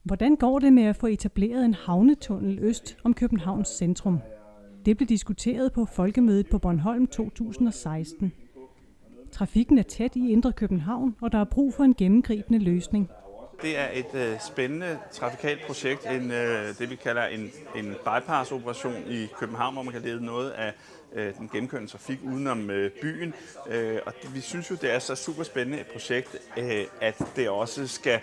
Hvordan går det med at få etableret en havnetunnel øst om Københavns centrum? Det blev diskuteret på Folkemødet på Bornholm 2016. Trafikken er tæt i indre København, og der er brug for en gennemgribende løsning. Det er et spændende trafikalt projekt, det vi kalder en bypass-operation i København, hvor man kan lede noget af den gennemkørende trafik udenom byen. Og vi synes jo, det er så super spændende et projekt, at det også skal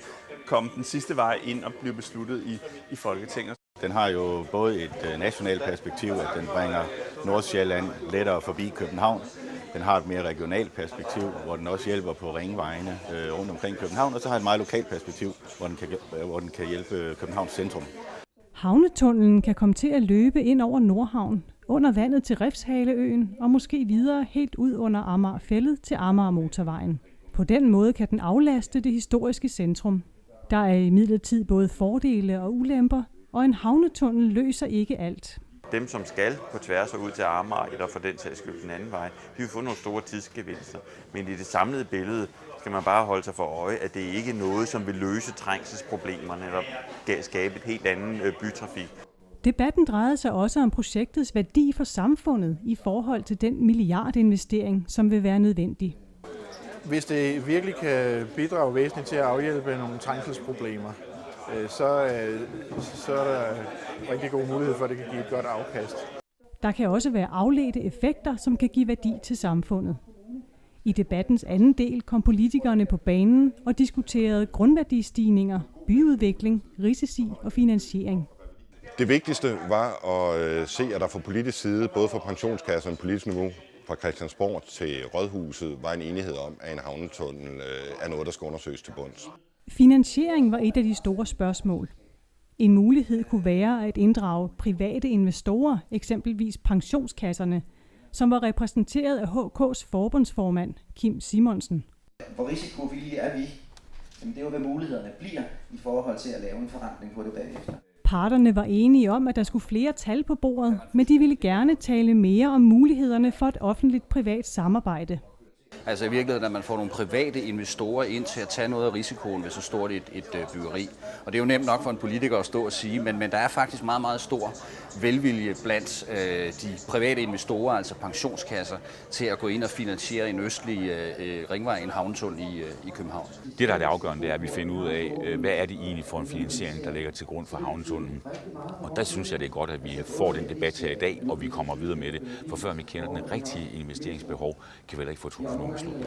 komme den sidste vej ind og blive besluttet i Folketinget. Den har jo både et nationalt perspektiv, at den bringer Nordsjælland lettere forbi København. Den har et mere regionalt perspektiv, hvor den også hjælper på ringvejene rundt omkring København, og så har et meget lokalt perspektiv, hvor den kan hjælpe Københavns centrum. Havnetunnelen kan komme til at løbe ind over Nordhavn, under vandet til Refshaleøen og måske videre helt ud under Amagerfælled til Amagermotorvejen. På den måde kan den aflaste det historiske centrum. Der er imidlertid både fordele og ulemper, og en havnetunnel løser ikke alt. Dem, som skal på tværs og ud til Amager, eller for den sags skyld den anden vej, de vil få nogle store tidsgevinster. Men i det samlede billede skal man bare holde sig for øje, at det ikke er noget, som vil løse trængselsproblemerne eller skabe et helt anden bytrafik. Debatten drejede sig også om projektets værdi for samfundet i forhold til den milliardinvestering, som vil være nødvendig. Hvis det virkelig kan bidrage væsentligt til at afhjælpe nogle trængselsproblemer, så er der rigtig god mulighed for, at det kan give et godt afkast. Der kan også være afledte effekter, som kan give værdi til samfundet. I debattens anden del kom politikerne på banen og diskuterede grundværdistigninger, byudvikling, risici og finansiering. Det vigtigste var at se, at der fra politisk side, både fra pensionskasser og politisk niveau, fra Christiansborg til Rådhuset, var en enighed om, at en havnetunnel er noget, der skal undersøges til bunds. Finansiering var et af de store spørgsmål. En mulighed kunne være at inddrage private investorer, eksempelvis pensionskasserne, som var repræsenteret af HK's forbundsformand, Kim Simonsen. Hvor risikovillige er vi? Jamen, det er jo, hvad mulighederne bliver i forhold til at lave en forrentning på det bagefter. Parterne var enige om, at der skulle flere tal på bordet, men de ville gerne tale mere om mulighederne for et offentligt-privat samarbejde. Altså i virkeligheden, at man får nogle private investorer ind til at tage noget af risikoen ved så stort et byggeri. Og det er jo nemt nok for en politiker at stå og sige, men der er faktisk meget, meget stor velvilje blandt de private investorer, altså pensionskasser, til at gå ind og finansiere en østlig ringvej, en havnetunnel i København. Det, der er det afgørende, det er, at vi finder ud af, hvad er det egentlig for en finansiering, der ligger til grund for havnetunnelen. Og der synes jeg, det er godt, at vi får den debat her i dag, og vi kommer videre med det. For før vi kender den rigtige investeringsbehov, kan vi heller ikke få truffet nogen beslutning.